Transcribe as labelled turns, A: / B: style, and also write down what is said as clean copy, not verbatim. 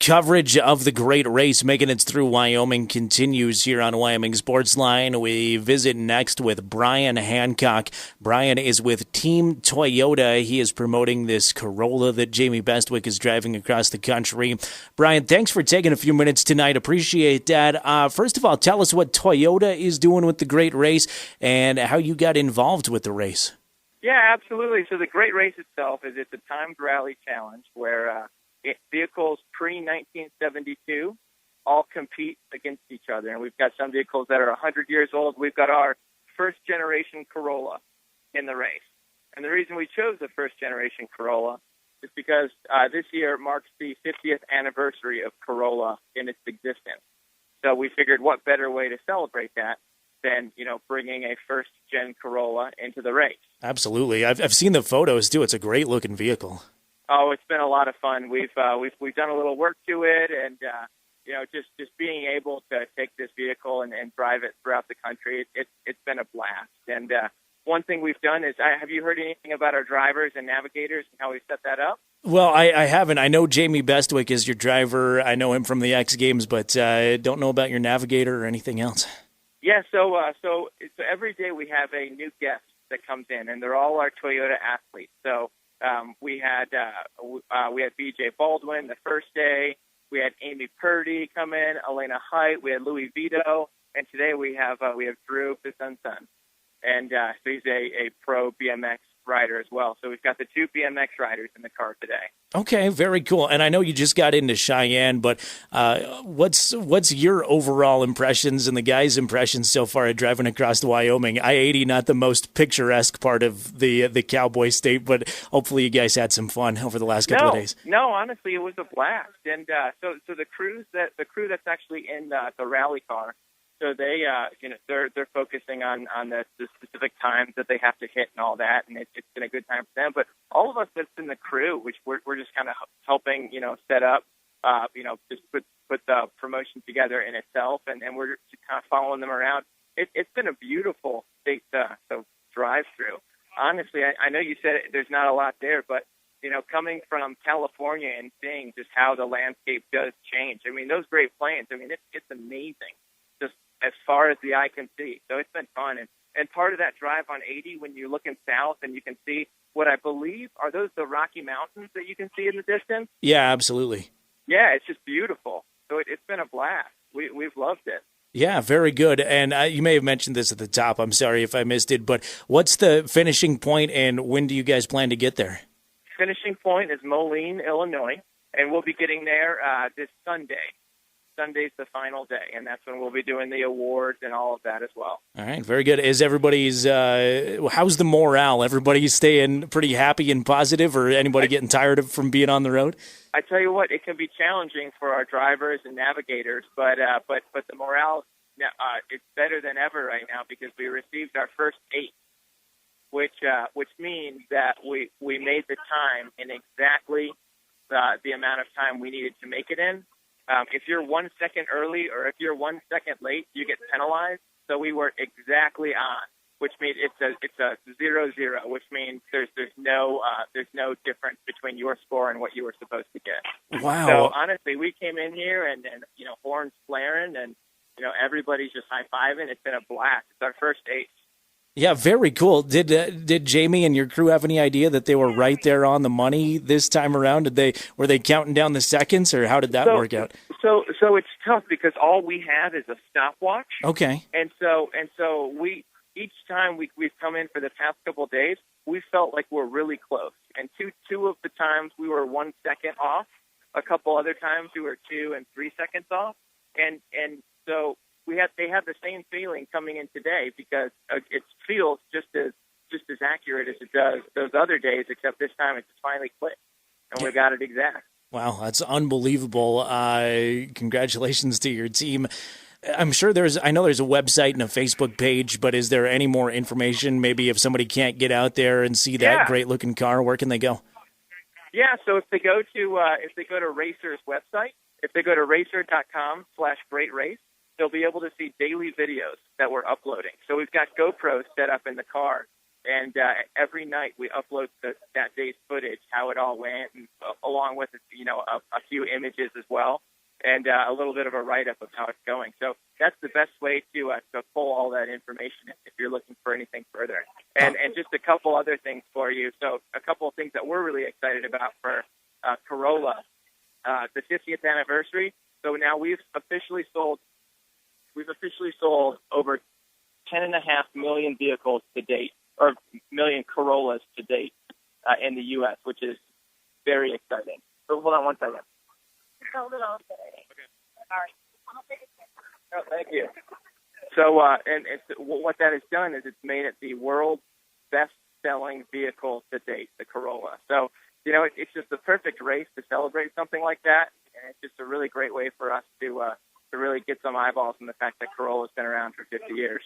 A: Coverage of the great race making its through Wyoming continues here on Wyoming SportsLine. We visit next with Brian Hancock. Brian is with Team Toyota. He is promoting this Corolla that Jamie Bestwick is driving across the country. Brian, thanks for taking a few minutes tonight. Appreciate that. First of all, tell us what Toyota is doing with the great race and how you got involved with the race.
B: Yeah, absolutely. So the great race itself it's a timed rally challenge where vehicles pre-1972 all compete against each other. And we've got some vehicles that are 100 years old. We've got our first-generation Corolla in the race. And the reason we chose the first-generation Corolla is because this year marks the 50th anniversary of Corolla in its existence. So we figured what better way to celebrate that than, bringing a first-gen Corolla into the race.
A: Absolutely. I've seen the photos, too. It's a great-looking vehicle.
B: Oh, it's been a lot of fun. We've done a little work to it, and just being able to take this vehicle and drive it throughout the country, it's been a blast. And one thing we've done is, have you heard anything about our drivers and navigators and how we set that up?
A: Well, I haven't. I know Jamie Bestwick is your driver. I know him from the X Games, but I don't know about your navigator or anything else.
B: Yeah, so every day we have a new guest that comes in, and they're all our Toyota athletes. So. We had B.J. Baldwin the first day. We had Amy Purdy come in, Elena Height. We had Louis Vito, and today we have Drew Pisunsun, and so he's a pro BMX rider as well. So we've got the two BMX riders in the car today.
A: Okay, very cool. And I know you just got into Cheyenne, but what's your overall impressions and the guys' impressions so far at driving across Wyoming? I-80, not the most picturesque part of the cowboy state, but hopefully you guys had some fun over the last couple of days.
B: No, honestly, it was a blast. And so the crew that's actually in the rally car. So they're focusing on the specific times that they have to hit and all that, and it's been a good time for them. But all of us that's in the crew, which we're just kind of helping, set up, just put the promotion together in itself, and we're just kind of following them around. It's been a beautiful state to drive through. Honestly, I know you said there's not a lot there, but coming from California and seeing just how the landscape does change. I mean, those Great Plains. I mean, it's amazing. Just as far as the eye can see. So it's been fun. And part of that drive on 80, when you're looking south and you can see what I believe, are those the Rocky Mountains that you can see in the distance?
A: Yeah, absolutely.
B: Yeah, it's just beautiful. So it's been a blast. We've loved it.
A: Yeah, very good. And you may have mentioned this at the top. I'm sorry if I missed it, but what's the finishing point and when do you guys plan to get there?
B: Finishing point is Moline, Illinois, and we'll be getting there this Sunday. Sunday's the final day, and that's when we'll be doing the awards and all of that as well.
A: All right, very good. Is everybody's how's the morale? Everybody staying pretty happy and positive, or anybody getting tired from being on the road?
B: I tell you what, it can be challenging for our drivers and navigators, but the morale it's better than ever right now because we received our first 8, which means that we made the time in exactly the amount of time we needed to make it in. If you're 1 second early or if you're 1 second late, you get penalized. So we were exactly on, which means it's a 0-0, which means there's no difference between your score and what you were supposed to get.
A: Wow.
B: So honestly, we came in here and horns flaring and everybody's just high fiving. It's been a blast. It's our first 8.
A: Yeah, very cool. Did Jamie and your crew have any idea that they were right there on the money this time around? Were they counting down the seconds, or how did that work out?
B: So it's tough because all we have is a stopwatch.
A: Okay.
B: And so we each time we've come in for the past couple of days, we felt like we're really close. And two of the times we were 1 second off. A couple other times we were 2 and 3 seconds off. And so they have the same feeling coming in today because it feels just as accurate as it does those other days, except this time it just finally clicked, and we got it exact.
A: Wow, that's unbelievable. Congratulations to your team. I'm sure I know there's a website and a Facebook page, but is there any more information? Maybe if somebody can't get out there and see that great looking car, where can they go?
B: Yeah, so if they go to Racer's website, if they go to racer.com/greatrace, they'll be able to see daily videos that we're uploading. So we've got GoPros set up in the car, And every night we upload that day's footage, how it all went, and, along with a few images as well, and a little bit of a write-up of how it's going. So that's the best way to pull all that information if you're looking for anything further. And just a couple other things for you. So a couple of things that we're really excited about for Corolla, the 50th anniversary. So now we've officially sold over 10.5 million vehicles to date, or million Corollas to date in the U.S., which is very exciting. So hold on one second.
C: Hold it on. Okay. Sorry.
B: Oh, thank you. So, and what that has done is it's made it the world's best-selling vehicle to date, the Corolla. So, it's just the perfect race to celebrate something like that, and it's just a really great way for us to really get some eyeballs on the fact that Corolla's been around for 50 years.